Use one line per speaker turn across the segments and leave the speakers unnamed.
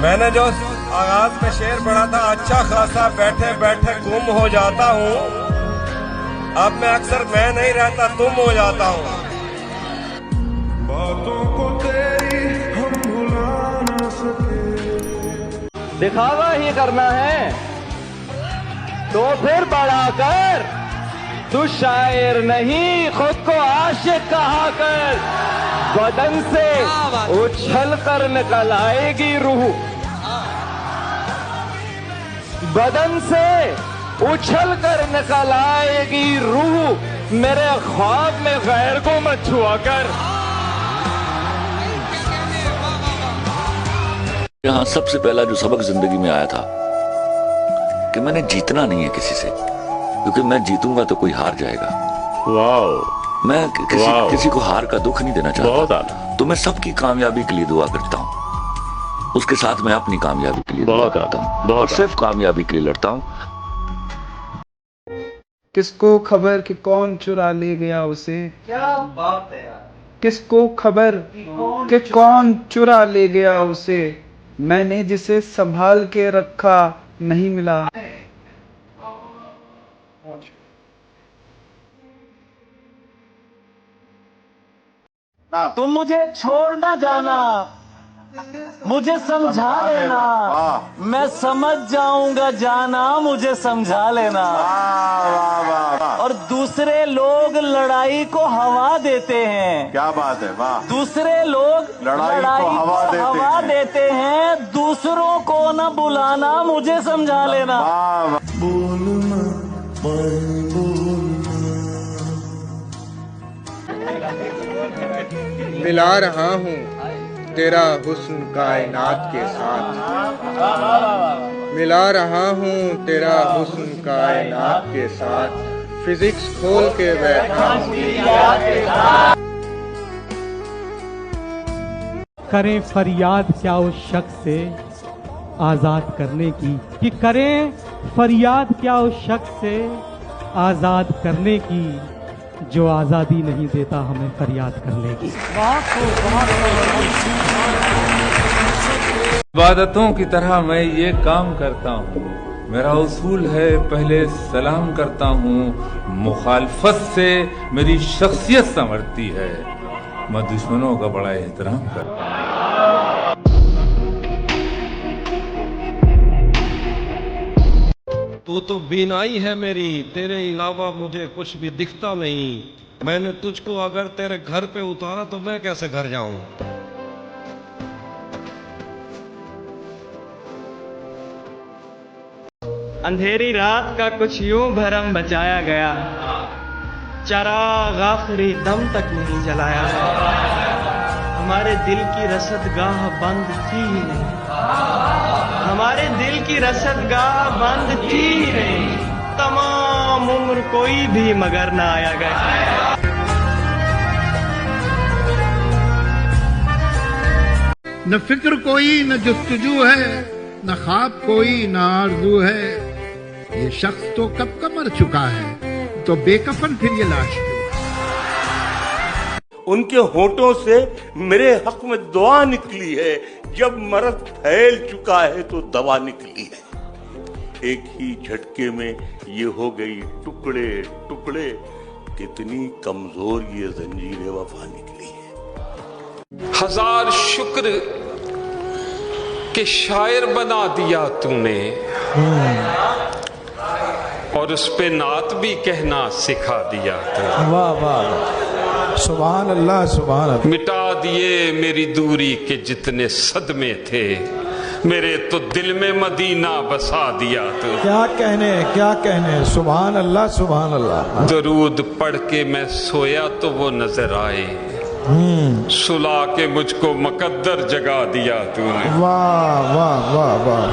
मैंने जो आगाज में शेर पढ़ा था, अच्छा खासा बैठे बैठे गुम हो जाता हूँ, अब मैं अक्सर मैं नहीं रहता तुम हो जाता हूँ। बातों को तेरी हम भुला ना सके।
दिखावा ही करना है तो फिर बड़ा कर, तू शायर नहीं खुद को आशिक कहा कर। बदन से उछल कर निकल आएगी रूह, बदन से उछल कर निकल आएगी रूह। मेरे ख्वाब में गैर को मत छुआ कर।
यहाँ सबसे पहला जो सबक जिंदगी में आया था कि मैंने जीतना नहीं है किसी से, क्योंकि मैं जीतूंगा तो कोई हार जाएगा।
वाह!
मैं किसी को हार का दुख नहीं देना चाहता, तो मैं सबकी कामयाबी के लिए दुआ करता हूँ, उसके साथ मैं अपनी कामयाबी के लिए दुआ करता हूँ और सिर्फ कामयाबी के लिए लड़ता हूँ।
किसको खबर कि कौन चुरा ले गया उसे,
क्या बात है यार।
किसको खबर कि कौन चुरा ले गया उसे, मैंने जिसे संभाल के रखा नहीं मिला।
तुम मुझे छोड़ ना जाना, मुझे समझा लेना, मैं समझ जाऊंगा जाना, मुझे समझा लेना। और दूसरे लोग लड़ाई को हवा देते हैं।
क्या बात है, वाह!
दूसरे लोग लड़ाई को हवा देते हैं, दूसरों को न बुलाना, मुझे समझा लेना।
मिला रहा हूँ तेरा हुस्न कायनात के साथ, मिला रहा हूँ तेरा हुस्न कायनात के साथ, फिजिक्स खोल के बैठा हूँ।
करें फरियाद क्या उस शख्स से आजाद करने की, कि करें फरियाद क्या उस शख्स से आजाद करने की जो आजादी नहीं देता हमें फरियाद करने की।
इबादतों की तरह मैं ये काम करता हूँ, मेरा उसूल है पहले सलाम करता हूँ, मुखालफत से मेरी शख्सियत संवरती है, मैं दुश्मनों का बड़ा एहतराम करता हूँ।
तू तो बीनाई है मेरी, तेरे अलावा मुझे कुछ भी दिखता नहीं। मैंने तुझको अगर तेरे घर पे उतारा तो मैं कैसे घर जाऊं।
अंधेरी रात का कुछ यूं भरम बचाया गया, चराग आखिरी दम तक नहीं जलाया। हमारे दिल की रसदगाह बंद थी ही नहीं, हमारे दिल की रसदगाह बंद थी ही नहीं। तमाम उम्र कोई भी मगर ना आया गया।
न फिक्र कोई न जुस्तजू है, न ख्वाब कोई न आरज़ू है, ये शख्स तो कब का मर चुका है, तो बेकफन फिर ये लाश क्यों।
उनके होठों से मेरे हक में दुआ निकली है, जब मर्द फैल चुका है तो दवा निकली है। एक ही झटके में ये हो गई टुकड़े टुकड़े, कितनी कमजोर ये जंजीर वफा निकली है।
हजार शुक्र के शायर बना दिया तूने, और उस पे नात भी कहना सिखा दिया तूने।
वाह वाह, सुभान अल्लाह सुभान अल्लाह।
मिटा दिए मेरी दूरी के जितने सदमे थे, मेरे तो दिल में मदीना बसा दिया तू।
क्या कहने, सुभान अल्लाह सुभान अल्लाह।
दरूद पढ़ के मैं सोया तो वो नजर आए, सुला के मुझको मुकद्दर जगा दिया तूने।
वाह वाह वाह वाह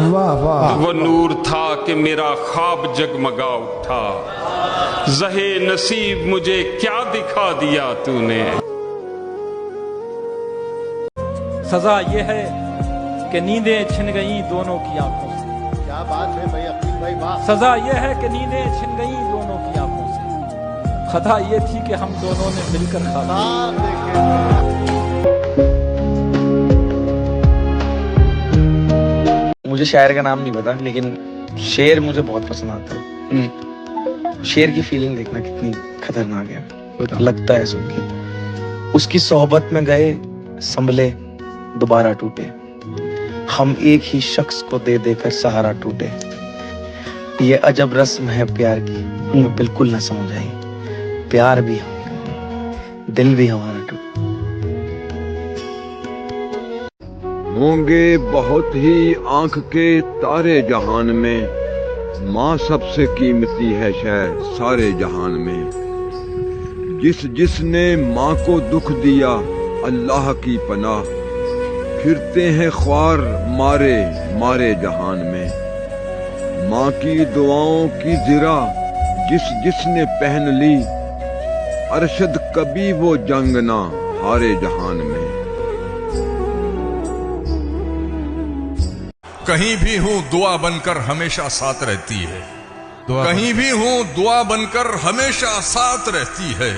वाह वाह।
वो नूर था कि मेरा ख्वाब जगमगा उठा, ज़हे नसीब मुझे क्या दिखा दिया तूने।
सजा ये है कि नींदें छिन गई दोनों की आंखों से।
क्या बात है भाई अकील भाई, वाह!
सजा ये है कि नींदें छिन गई दोनों की आंखों से, खता ये थी कि हम दोनों ने मिलकर खा ली।
मुझे शायर का नाम नहीं पता, लेकिन शेर मुझे बहुत पसंद आता है। शेर की फीलिंग देखना कितनी खतरनाक है, लगता है सुन के। उसकी सोहबत में गए संभले दोबारा टूटे, हम एक ही शख्स को दे देकर सहारा टूटे। ये अजब रस्म है प्यार की, हमें बिल्कुल ना समझ आई। प्यार भी हम, दिल भी हमारा टूटे।
होंगे बहुत ही आंख के तारे जहान में, माँ सबसे कीमती है शायद सारे जहान में। जिसने माँ को दुख दिया अल्लाह की पनाह, फिरते हैं ख्वार मारे मारे जहान में। माँ की दुआओं की ज़िरा जिसने पहन ली, अरशद कभी वो जंग ना हारे जहान में।
कहीं भी हूँ दुआ बनकर हमेशा साथ रहती है, कहीं भी हूँ दुआ बनकर हमेशा साथ रहती है।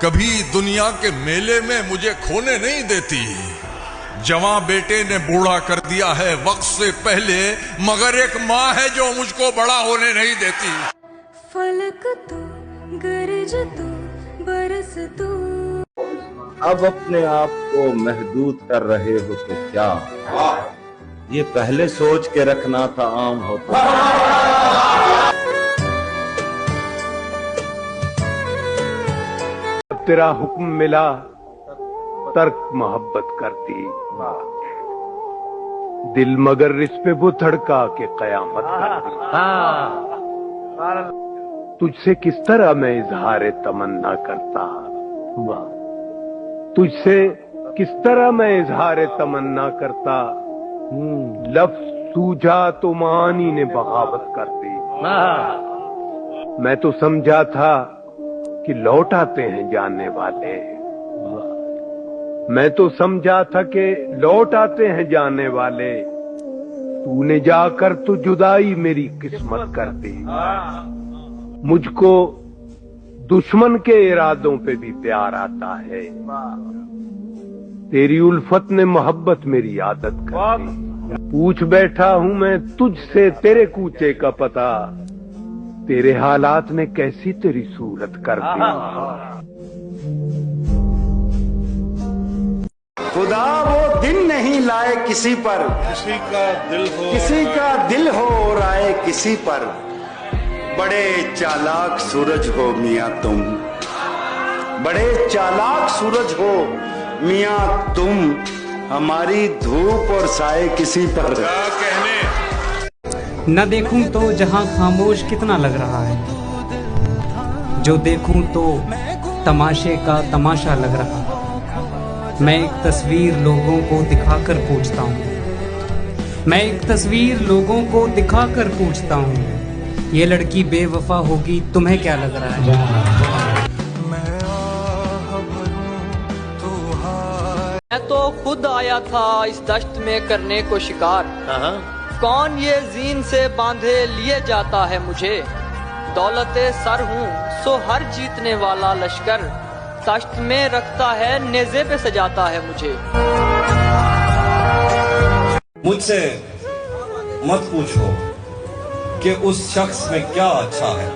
कभी दुनिया के मेले में मुझे खोने नहीं देती। जवां बेटे ने बूढ़ा कर दिया है वक्त से पहले, मगर एक माँ है जो मुझको बड़ा होने नहीं देती।
फलक तो गरज तो बरस तो।
अब अपने आप को महदूद कर रहे हो तो क्या, ये पहले सोच के रखना था आम होता।
तेरा हुक्म मिला तर्क मोहब्बत कर दी, दिल मगर इस पे वो धड़का के कयामत कर दी। तुझसे किस तरह मैं इजहार तमन्ना करता, तुझसे किस तरह मैं इजहार तमन्ना करता। लफ्ज सूझा तो मानी ने बगावत कर दी। मैं तो समझा था कि लौट आते हैं जानने वाले, मैं तो समझा था कि लौट आते हैं जाने वाले। तूने जाकर तो जुदाई मेरी किस्मत कर दी। मुझको दुश्मन के इरादों पे भी प्यार आता है, तेरी उल्फत ने मोहब्बत मेरी आदत कर दी। पूछ बैठा हूं मैं तुझसे तेरे कूचे का पता, तेरे हालात ने कैसी तेरी सूरत कर दी।
खुदा वो दिन नहीं लाए किसी पर, किसी का दिल हो और आए किसी पर। बड़े चालाक सूरज हो मियां तुम, बड़े चालाक सूरज हो मियां तुम। हमारी धूप और साए किसी पर।
क्या कहने? न देखूं तो जहां खामोश कितना लग रहा है, जो देखूं तो तमाशे का तमाशा लग रहा है। मैं एक तस्वीर लोगों को दिखाकर पूछता हूँ, मैं एक तस्वीर लोगों को दिखाकर पूछता हूँ, ये लड़की बेवफा होगी तुम्हें क्या लग रहा है?
मैं तो खुद आया था इस दश्त में करने को शिकार। कौन ये जीन से बांधे लिए जाता है मुझे। दौलते सर हूँ सो हर जीतने वाला लश्कर, तश्त में रखता है नेज़े पे सजाता है मुझे।
मुझसे मत पूछो कि उस शख्स में क्या अच्छा है,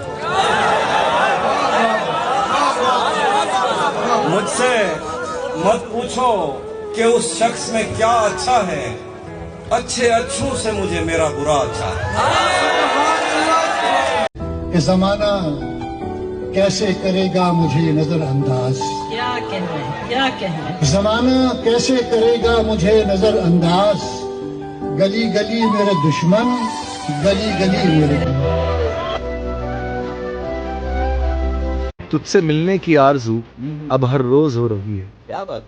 मुझसे मत पूछो कि उस शख्स में क्या अच्छा है। अच्छे अच्छों से मुझे मेरा बुरा अच्छा है।
ये जमाना कैसे करेगा मुझे नजरअंदाज,
क्या कहना क्या कहना।
जमाना कैसे करेगा मुझे नजरअंदाज। गली गली मेरे दुश्मन, गली गली मेरे।
तुझसे मिलने की आरज़ू अब हर रोज हो रही है।
क्या बात।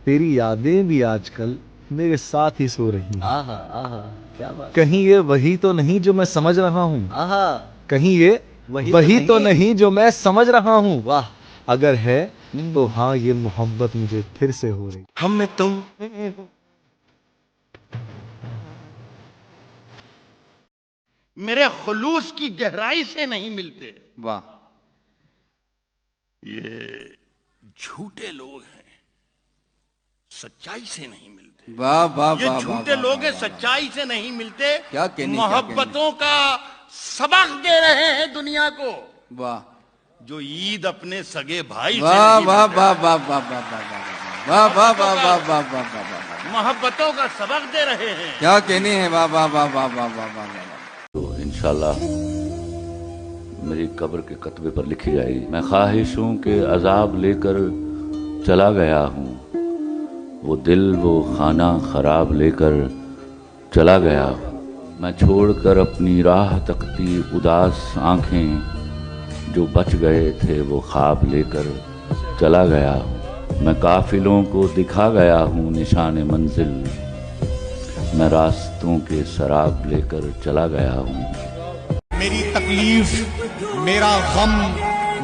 तेरी यादें भी आजकल मेरे साथ ही सो रही हैं।
आहा आहा क्या बात।
कहीं ये वही तो नहीं जो मैं समझ रहा हूँ,
आहा
कहीं ये वही तो नहीं जो मैं समझ रहा हूँ।
वाह।
अगर है तो हाँ, ये मोहब्बत मुझे फिर से हो रही।
हम में तुम
मेरे खुलूस की गहराई से नहीं मिलते।
वाह।
ये झूठे लोग हैं,
सच्चाई से नहीं मिलते।
वाह वाह
ये
वाह
झूठे लोग हैं, सच्चाई से नहीं मिलते।
क्या कहने,
मोहब्बतों का सबक दे रहे हैं दुनिया को।
वाह,
जो ईद अपने सगे भाई
वाह वाह वाह वाह वाह वाह वाह वाह वाह वाह वाह वाह वाह,
मोहब्बतों का सबक दे रहे हैं।
क्या कहने हैं, वाह वाह वाह वाह वाह वाह वाह।
तो इंशाल्लाह मेरी कब्र के कतबे पर लिखी जाएगी, मैं ख्वाहिशों के अजाब लेकर चला गया हूँ, वो दिल वो खाना खराब लेकर चला गया हूँ, मैं छोड़कर अपनी राह तकती उदास आंखें, जो बच गए थे वो ख्वाब लेकर चला गया हूँ, मैं काफिलों को दिखा गया हूँ निशान मंजिल, मैं रास्तों के शराब लेकर चला गया हूँ।
मेरी तकलीफ, मेरा गम,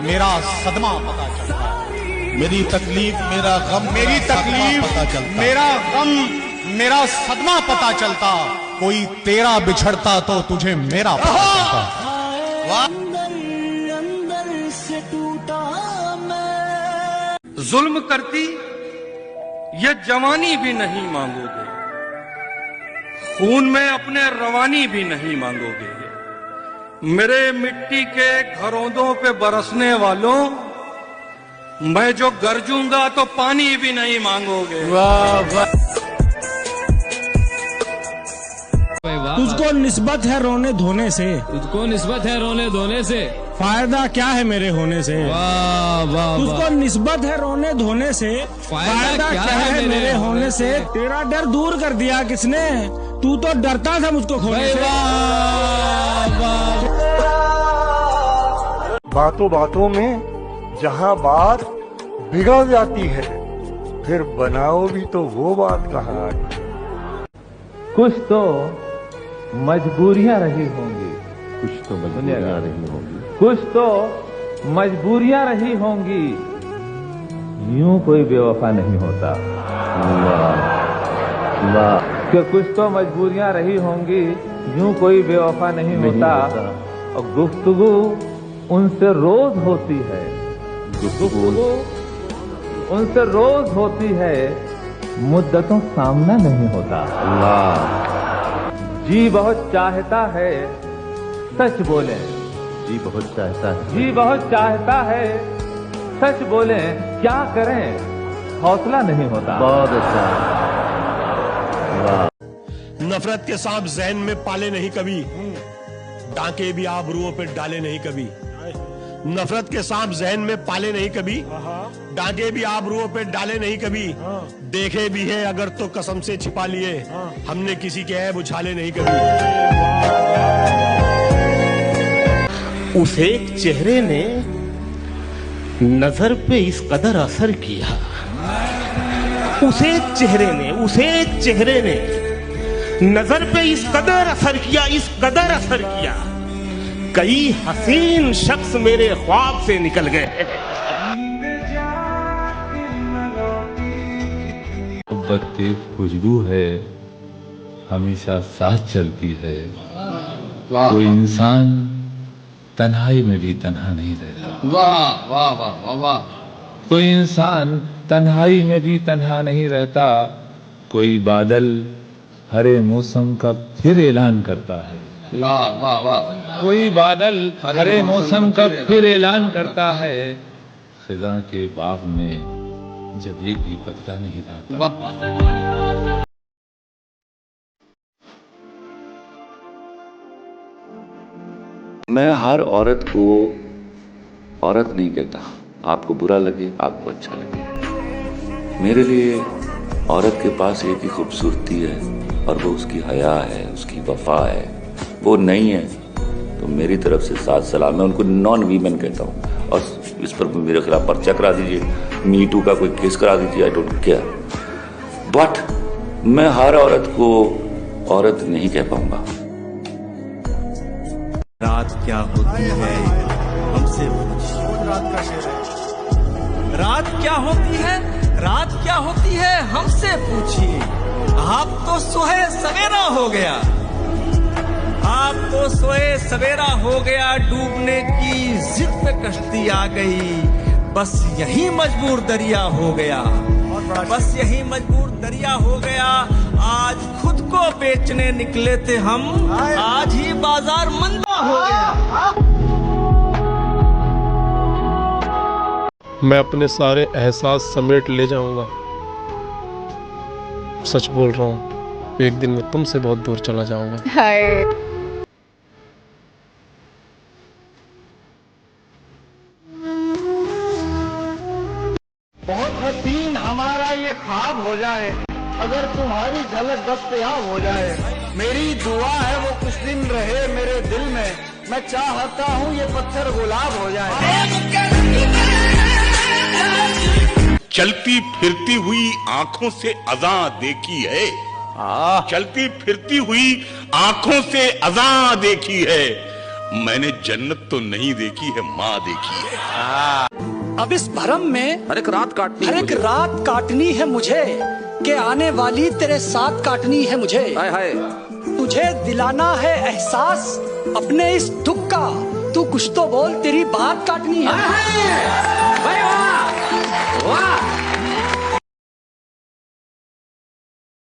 मेरा सदमा पता चलता है। मेरी तकलीफ, मेरा गम, मेरी तकलीफ, मेरा गम, मेरा सदमा पता चलता। कोई तेरा बिछड़ता तो तुझे मेरा पता चलता। वाह,
जुल्म करती ये जवानी भी नहीं मांगोगे, खून में अपने रवानी भी नहीं मांगोगे, मेरे मिट्टी के घरौंदों पे बरसने वालों, मैं जो गरजूंगा तो पानी भी नहीं मांगोगे।
वाह वाह,
तुझको निस्बत है रोने धोने से,
तुझको निस्बत है रोने धोने से,
फायदा क्या है मेरे होने से।
वाह वाह,
तुझको निस्बत है रोने धोने से, फायदा क्या है मेरे होने से। तेरा डर दूर कर दिया किसने, तू तो डरता था मुझको खोने से।
बातों बातों में जहाँ बात बिगड़ जाती है, फिर बनाओ भी तो वो बात कहाँ।
कुछ तो मजबूरियां रही होंगी,
कुछ तो मजबूरियां रही होंगी,
कुछ तो मजबूरियां रही होंगी, यूं कोई बेवफा नहीं होता। कि कुछ तो मजबूरियां रही होंगी, यूं कोई बेवफा नहीं होता। और गुफ्तगू उनसे रोज होती है, गुफ्तगू उनसे रोज होती है, मुद्दतों सामना नहीं होता। जी बहुत चाहता है सच बोले,
जी बहुत चाहता है,
जी बहुत चाहता है सच बोले, क्या करें हौसला नहीं होता।
बहुत अच्छा।
नफरत के सांप ज़हन में पाले नहीं कभी, डांके भी आबरूओं पे डाले नहीं कभी। नफरत के सांप ज़हन में पाले नहीं कभी, डांके भी आबरूओं पे डाले नहीं कभी। देखे भी है अगर तो कसम से छिपा लिए, हमने किसी के ऐब उछाले नहीं कभी।
उस एक चेहरे ने नजर पे इस कदर असर किया, उस एक चेहरे ने नजर पे इस कदर असर किया, इस कदर असर किया, कई हसीन शख्स मेरे ख्वाब से निकल गए।
मोहब्बत एक खुशबू है, हमेशा साथ चलती है। कोई इंसान तन्हाई में भी तन्हा नहीं रहता।
वाह वाह वाह वाह वाह।
कोई इंसान तन्हाई में भी तन्हा नहीं रहता। कोई बादल हरे मौसम का फिर ऐलान करता है।
वाह वाह वाह।
कोई बादल हरे मौसम का फिर ऐलान करता है। खिज़ां के बाग में जब एक भी पत्ता नहीं रहता।
मैं हर औरत को औरत नहीं कहता, आपको बुरा लगे आपको अच्छा लगे। मेरे लिए औरत के पास एक ही खूबसूरती है और वो उसकी हया है, उसकी वफा है। वो नहीं है तो मेरी तरफ से साथ सलाम। मैं उनको नॉन वीमेन कहता हूँ और इस पर मेरे खिलाफ पर्चा करा दीजिए, मी टू का कोई केस करा दीजिए, आई डोंट केयर। बट मैं हर औरत को औरत नहीं कह पाऊंगा।
रात क्या होती है हमसे,
रात क्या होती है, रात क्या होती है हमसे पूछिए। आप तो सोए सवेरा हो गया, आप तो सोए सवेरा हो गया। डूबने की जिद पे कश्ती आ गई, बस यही मजबूर दरिया हो गया।
बस यही मजबूर दरिया हो गया, आज खुद को बेचने निकले थे हम, आज ही बाजार मंदा हो गया।
मैं अपने सारे एहसास समेट ले जाऊंगा। सच बोल रहा हूँ, एक दिन मैं तुमसे बहुत दूर चला जाऊंगा।
बहुत हसीन हमारा ये ख्वाब हो जाए, अगर तुम्हारी झलक दस्तयाब हो जाए। मेरी दुआ है वो कुछ दिन रहे मेरे दिल में, मैं चाहता हूँ ये पत्थर गुलाब हो जाए।
चलती फिरती हुई आंखों से अज़ां देखी है, चलती फिरती हुई आंखों से अज़ां देखी है, मैंने जन्नत तो नहीं देखी है, माँ देखी है।
अब इस भरम में हर एक रात काटनी है मुझे, के आने वाली तेरे साथ काटनी है मुझे। हाय हाय। तुझे दिलाना है एहसास अपने इस दुख का, तू कुछ तो बोल, तेरी बात काटनी है।